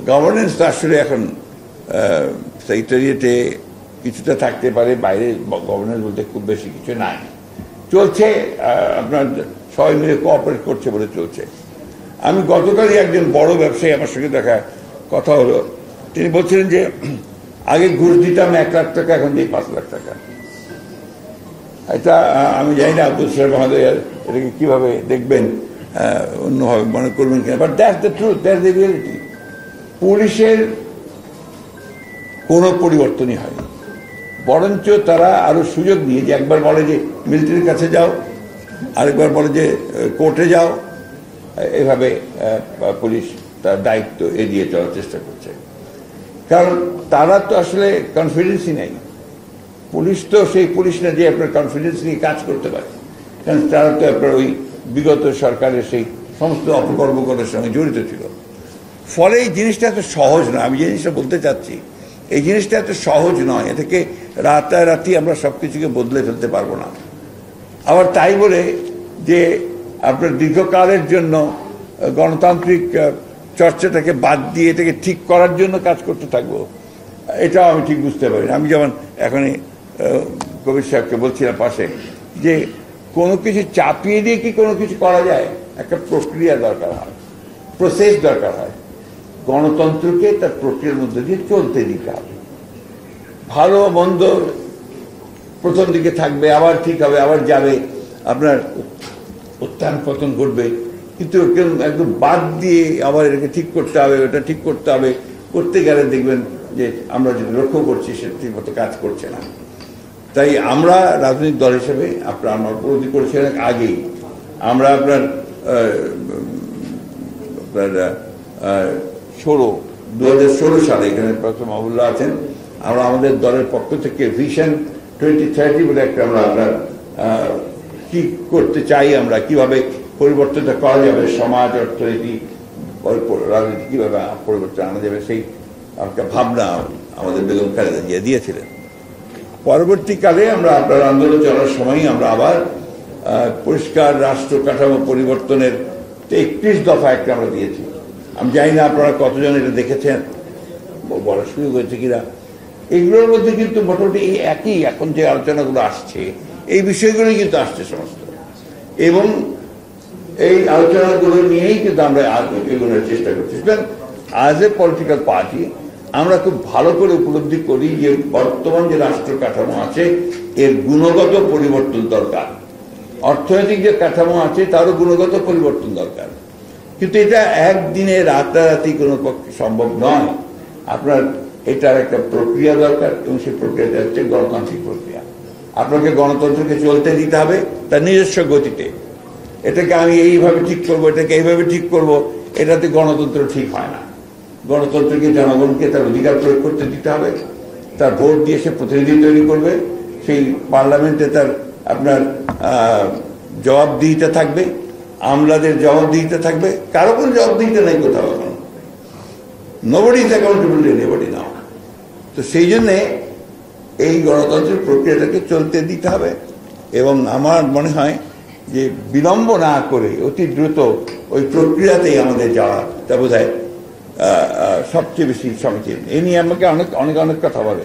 Governance তো আসলে এখন সেক্রেটারিয়েটে কিছুটা থাকতে পারে, বাইরে গভর্নেন্স বলতে খুব বেশি কিছু নাই, চলছে। আপনার সবাই মিলে কোঅপারেট করছে বলে চলছে। আমি গতকালই একজন বড় ব্যবসায়ী আমার সঙ্গে দেখা কথা হলো, তিনি বলছিলেন যে আগে ঘুষ দিতাম 1 লাখ টাকা, এখন দিই 5 লাখ টাকা। এটা আমি জানি না আব্দুল সাহেব আমাদের এটাকে কীভাবে দেখবেন, অন্যভাবে মনে করবেন কিনা, but that's the truth, that's the reality. পুলিশের কোনো পরিবর্তনই হয়নি, বরঞ্চ তারা আরো সুযোগ নিয়ে, যে একবার বলে যে মিলিটারির কাছে যাও, আরেকবার বলে যে কোর্টে যাও, এভাবে পুলিশ তার দায়িত্ব এড়িয়ে চলার চেষ্টা করছে। কারণ তারা তো আসলে কনফিডেন্সই নেই। পুলিশ তো সেই পুলিশ না যে আপনার কনফিডেন্স নিয়ে কাজ করতে পারে, কারণ তারা তো আপনার ওই বিগত সরকারের সেই সমস্ত অপকর্মগুলোর সঙ্গে জড়িত ছিল। ফলে এই জিনিসটা এত সহজ নয়। আমি যে জিনিসটা বলতে চাচ্ছি, এই জিনিসটা এত সহজ নয়। এ থেকে রাতারাতি আমরা সব কিছুকে বদলে ফেলতে পারবো না। আবার তাই বলে যে আপনার দীর্ঘকালের জন্য গণতান্ত্রিক চর্চাটাকে বাদ দিয়ে এটাকে ঠিক করার জন্য কাজ করতে থাকবো, এটাও আমি ঠিক বুঝতে পারি না। আমি যেমন এখনই কবির সাহেবকে বলছিলাম পাশে, যে কোনো কিছু চাপিয়ে দিয়ে কি কোনো কিছু করা যায়? একটা প্রক্রিয়া দরকার হয়, প্রসেস দরকার হয়। গণতন্ত্রকে তার প্রক্রিয়ার মধ্যে দিয়ে চলতে দিতে হবে। ভালো মন্দ প্রথম দিকে থাকবে, আবার ঠিক হবে, আবার যাবে, আপনার উত্থান পতন ঘটবে, কিন্তু একদম বাদ দিয়ে আবার এটাকে ঠিক করতে হবে, ওটা ঠিক করতে হবে, করতে গেলে দেখবেন যে আমরা যেটা লক্ষ্য করছি সেটা ঠিক মতো কাজ করছে না। তাই আমরা রাজনৈতিক দল হিসেবে আমরা উপলব্ধি করেছিলাম আগেই, আমরা আপনার 2016 সালে, এখানে প্রথম মাহবুবুল্লাহ আছেন, আমরা আমাদের দলের পক্ষ থেকে ভিশন 2030 বলে একটা আমরা আপনার কি করতে চাই, আমরা কিভাবে পরিবর্তনটা করা যাবে, সমাজ, অর্থনীতি, রাজনীতি কিভাবে পরিবর্তন আনা যাবে, সেই একটা ভাবনা আমাদের বেগম খালেদা জিয়া দিয়েছিলেন। পরবর্তীকালে আমরা আপনার আন্দোলন চলার সময় আমরা আবার পরিষ্কার রাষ্ট্র কাঠামো পরিবর্তনের 31 দফা একটা আমরা দিয়েছি। আমি জানি না আপনারা কতজন এটা দেখেছেন, বলা শুরু হয়েছে কিনা। এগুলোর মধ্যে কিন্তু মোটামুটি এই একই এখন যে আলোচনাগুলো আসছে, এই বিষয়গুলোই কিন্তু আসছে সমস্ত, এবং এই আলোচনাগুলো নিয়েই কিন্তু আমরা এগোনোর চেষ্টা করছি। আজ এ পলিটিক্যাল পার্টি আমরা খুব ভালো করে উপলব্ধি করি যে বর্তমান যে রাষ্ট্র কাঠামো আছে এর গুণগত পরিবর্তন দরকার, অর্থনৈতিক যে কাঠামো আছে তারও গুণগত পরিবর্তন দরকার। কিন্তু এটা একদিনে রাতারাতি কোনো পক্ষে সম্ভব নয়। আপনার এটার একটা প্রক্রিয়া দরকার, এবং সেই প্রক্রিয়াটা হচ্ছে গণতান্ত্রিক প্রক্রিয়া। আপনাকে গণতন্ত্রকে চলতে দিতে হবে তার নিজস্ব গতিতে। এটাকে আমি এইভাবে ঠিক করবো, এটাকে এইভাবে ঠিক করবো, এটাতে গণতন্ত্র ঠিক হয় না। গণতন্ত্রকে জনগণকে তার অধিকার প্রয়োগ করতে দিতে হবে, তার ভোট দিয়ে সে প্রতিনিধি তৈরি করবে, সেই পার্লামেন্টে তার আপনার জবাবদিহিতা থাকবে, আমলাদের জবাবদিহিতা থাকবে। কারো কোনো জবাবদিহিতা নেই কোথাও এখন, nobody is accountable to anybody now. তো সেই জন্যে এই গণতন্ত্রের প্রক্রিয়াটাকে চলতে দিতে হবে, এবং আমার মনে হয় যে বিলম্ব না করে অতি দ্রুত ওই প্রক্রিয়াতেই আমাদের যাওয়াটা বোধহয় সবচেয়ে বেশি সমীচীন। এ নিয়ে আমাকে অনেক কথা বলে।